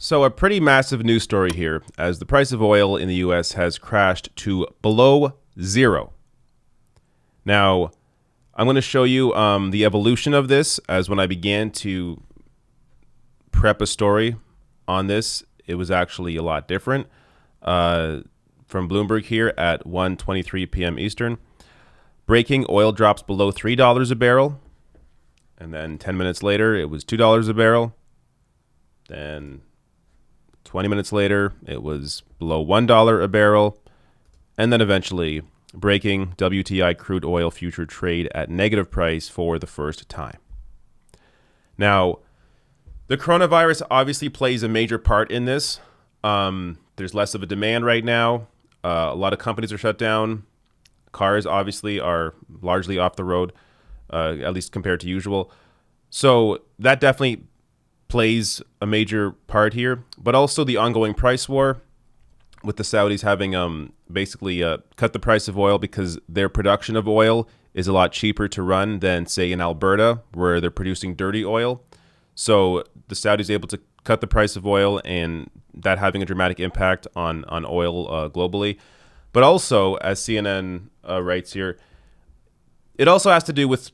So, a pretty massive news story here as the price of oil in the US has crashed to below zero. Now, I'm going to show you the evolution of this as when I began to prep a story on this, it was actually a lot different. From Bloomberg here at 1:23 p.m. Eastern. Breaking oil drops below $3 a barrel. And then 10 minutes later, it was $2 a barrel. Then 20 minutes later, it was below $1 a barrel. And then eventually breaking WTI crude oil future trade at negative price for the first time. Now, the coronavirus obviously plays a major part in this. There's less of a demand right now. A lot of companies are shut down. Cars obviously are largely off the road, at least compared to usual. So that definitely plays a major part here. But also the ongoing price war with the Saudis having basically cut the price of oil because their production of oil is a lot cheaper to run than, say, in Alberta, where they're producing dirty oil. So the Saudis able to cut the price of oil, and that having a dramatic impact on oil globally. But also, as CNN writes here, it also has to do with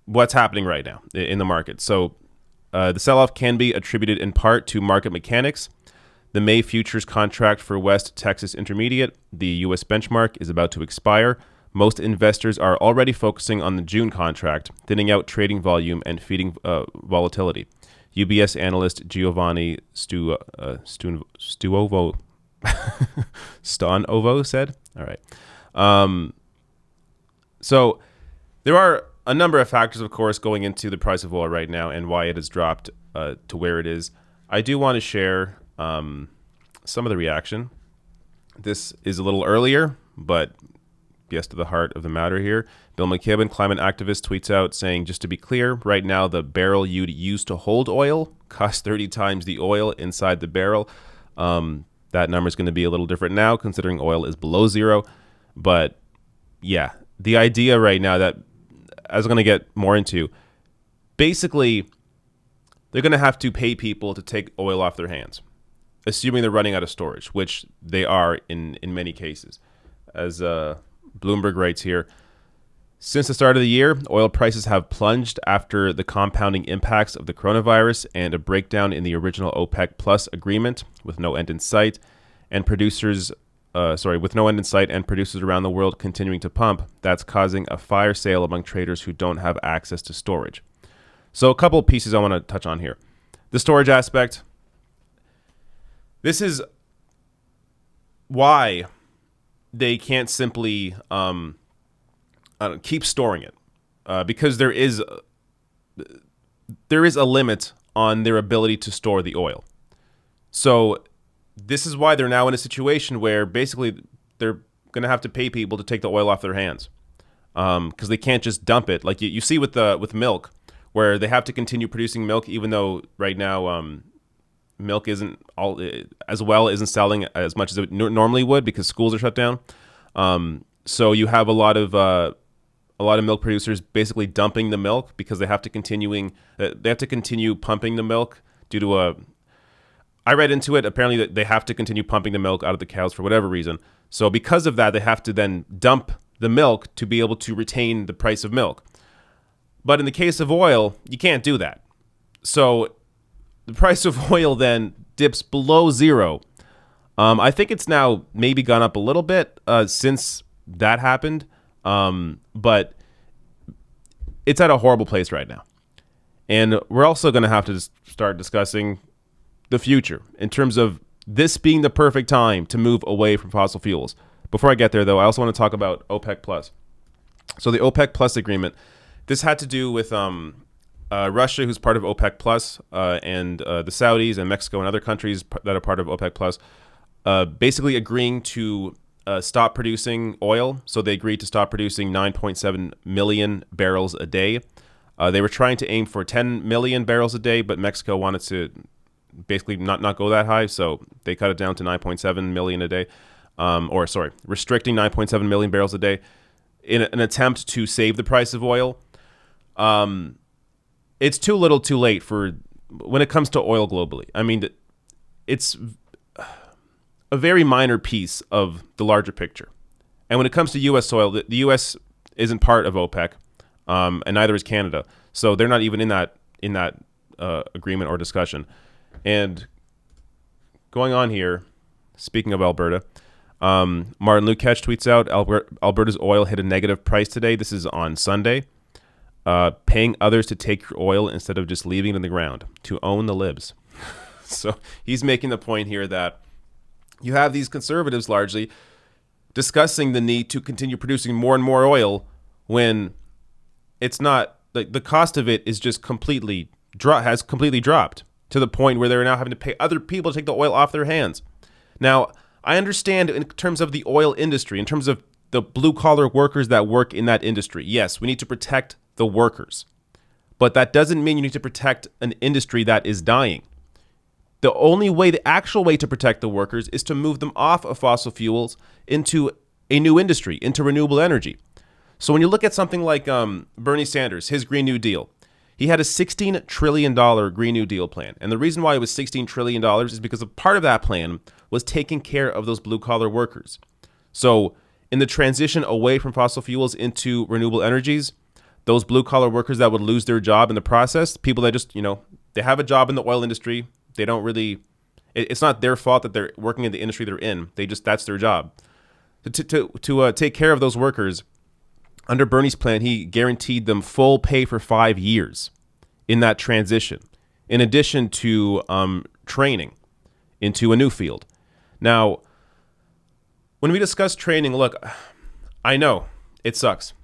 what's happening right now in the market. So the sell-off can be attributed in part to market mechanics. The May futures contract for West Texas Intermediate, the U.S. benchmark, is about to expire. Most investors are already focusing on the June contract, thinning out trading volume and feeding volatility. UBS analyst Giovanni Stuovo Stonovo said. All right. So there are a number of factors, of course, going into the price of oil right now and why it has dropped to where it is. I do want to share some of the reaction. This is a little earlier, but gets to the heart of the matter here. Bill McKibben, climate activist, tweets out saying, just to be clear, right now the barrel you'd use to hold oil costs 30 times the oil inside the barrel. That number is going to be a little different now, considering oil is below zero. But yeah, the idea right now that, as I'm going to get more into, basically, they're going to have to pay people to take oil off their hands, assuming they're running out of storage, which they are in many cases. As Bloomberg writes here, since the start of the year, oil prices have plunged after the compounding impacts of the coronavirus and a breakdown in the original OPEC Plus agreement with no end in sight, and producers around the world continuing to pump. That's causing a fire sale among traders who don't have access to storage. So a couple of pieces I want to touch on here. The storage aspect. This is why they can't simply keep storing it, because there is a limit on their ability to store the oil. So this is why they're now in a situation where basically they're going to have to pay people to take the oil off their hands, because they can't just dump it like you see with milk, where they have to continue producing milk even though right now milk isn't selling as much as it normally would because schools are shut down. So you have a lot of milk producers basically dumping the milk because they have to continue pumping the milk due to I read into it, apparently that they have to continue pumping the milk out of the cows for whatever reason. So because of that, they have to then dump the milk to be able to retain the price of milk. But in the case of oil, you can't do that. So the price of oil then dips below zero. I think it's now maybe gone up a little bit since that happened, but it's at a horrible place right now. And we're also going to have to start discussing the future in terms of this being the perfect time to move away from fossil fuels. Before I get there, though, I also want to talk about OPEC Plus. So the OPEC Plus agreement, this had to do with Russia, who's part of OPEC Plus, and the Saudis and Mexico and other countries that are part of OPEC Plus, basically agreeing to stop producing oil. So they agreed to stop producing 9.7 million barrels a day. They were trying to aim for 10 million barrels a day, but Mexico wanted to basically not go that high, so they cut it down to 9.7 million a day, restricting 9.7 million barrels a day in an attempt to save the price of oil. It's too little too late for when it comes to oil globally. I mean, it's a very minor piece of the larger picture. And when it comes to U.S. oil, the U.S. isn't part of OPEC, and neither is Canada. So they're not even in that agreement or discussion. And going on here, speaking of Alberta, Martin Lukesch tweets out, Alberta's oil hit a negative price today. This is on Sunday. Paying others to take your oil instead of just leaving it in the ground. To own the libs. So he's making the point here that you have these conservatives largely discussing the need to continue producing more and more oil when it's not, like, the cost of it is just has completely dropped to the point where they're now having to pay other people to take the oil off their hands. Now, I understand in terms of the oil industry, in terms of the blue collar workers that work in that industry, yes, we need to protect the workers, but that doesn't mean you need to protect an industry that is dying. The actual way to protect the workers is to move them off of fossil fuels into a new industry, into renewable energy. So when you look at something like Bernie Sanders, his Green New Deal, he had a $16 trillion Green New Deal plan. And the reason why it was $16 trillion is because a part of that plan was taking care of those blue collar workers. So in the transition away from fossil fuels into renewable energies, those blue collar workers that would lose their job in the process, people that just, they have a job in the oil industry. They don't really, it's not their fault that they're working in the industry they're in. That's their job. To take care of those workers, under Bernie's plan, he guaranteed them full pay for 5 years in that transition, in addition to training into a new field. Now, when we discuss training, look, I know it sucks.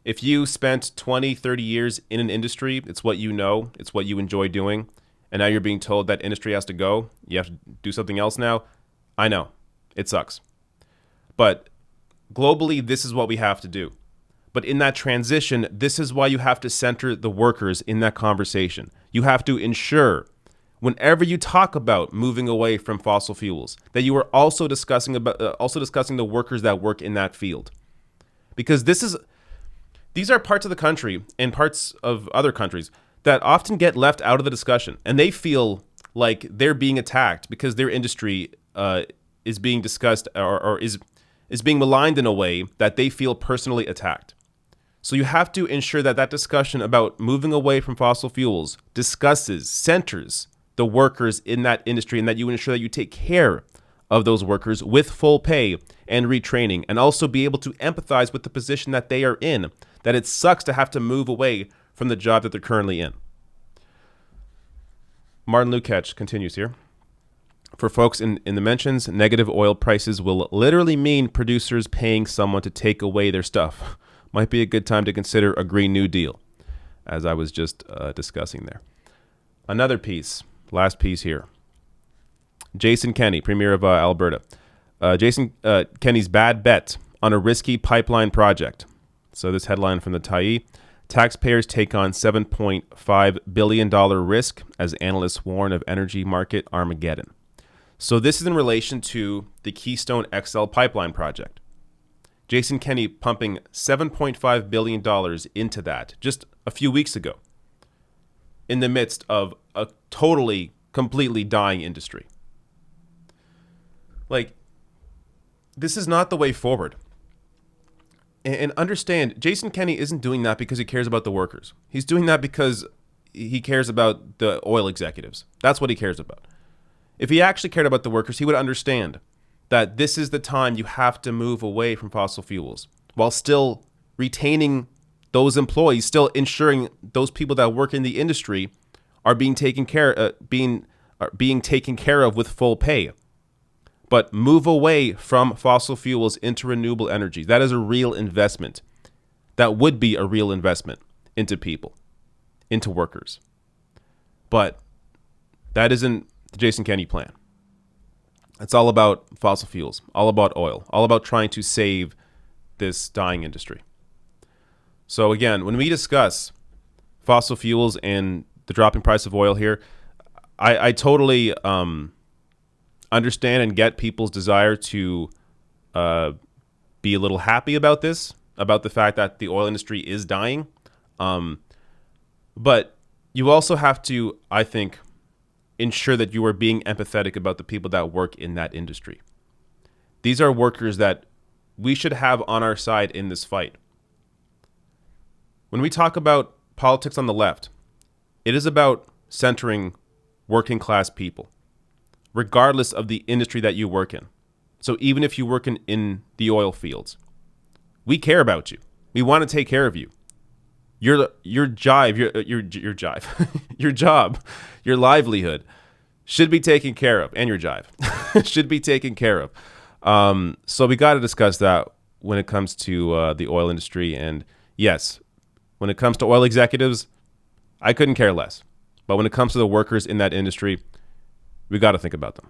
If you spent 20, 30 years in an industry, it's what you know, it's what you enjoy doing, and now you're being told that industry has to go, you have to do something else now, I know, it sucks. But globally, this is what we have to do. But in that transition, this is why you have to center the workers in that conversation. You have to ensure, whenever you talk about moving away from fossil fuels, that you are also discussing the workers that work in that field. Because these are parts of the country and parts of other countries that often get left out of the discussion, and they feel like they're being attacked because their industry is being discussed or is being maligned in a way that they feel personally attacked. So you have to ensure that discussion about moving away from fossil fuels centers the workers in that industry, and that you ensure that you take care of those workers with full pay and retraining, and also be able to empathize with the position that they are in, that it sucks to have to move away from the job that they're currently in. Martin Lukesch continues here. For folks in the mentions, negative oil prices will literally mean producers paying someone to take away their stuff. Might be a good time to consider a Green New Deal, as I was just discussing there. Another piece, last piece here. Jason Kenney, Premier of Alberta. Jason Kenney's bad bet on a risky pipeline project. So this headline from the Tyee. Taxpayers take on $7.5 billion risk as analysts warn of energy market Armageddon. So this is in relation to the Keystone XL pipeline project. Jason Kenney pumping $7.5 billion into that just a few weeks ago in the midst of a completely dying industry. Like, this is not the way forward. And understand, Jason Kenney isn't doing that because he cares about the workers. He's doing that because he cares about the oil executives. That's what he cares about. If he actually cared about the workers, he would understand that this is the time you have to move away from fossil fuels while still retaining those employees, still ensuring those people that work in the industry are being taken care of with full pay. But move away from fossil fuels into renewable energy. That is a real investment. That would be a real investment into people, into workers. But that isn't the Jason Kenney plan. It's all about fossil fuels, all about oil, all about trying to save this dying industry. So again, when we discuss fossil fuels and the dropping price of oil here, I totally understand and get people's desire to be a little happy about this, about the fact that the oil industry is dying. But you also have to, I think, ensure that you are being empathetic about the people that work in that industry. These are workers that we should have on our side in this fight. When we talk about politics on the left, it is about centering working class people, regardless of the industry that you work in. So even if you work in the oil fields, we care about you. We want to take care of you. Your jive, your jive, your job, your livelihood should be taken care of, and your jive should be taken care of. So we got to discuss that when it comes to the oil industry. And yes, when it comes to oil executives, I couldn't care less. But when it comes to the workers in that industry, we got to think about them.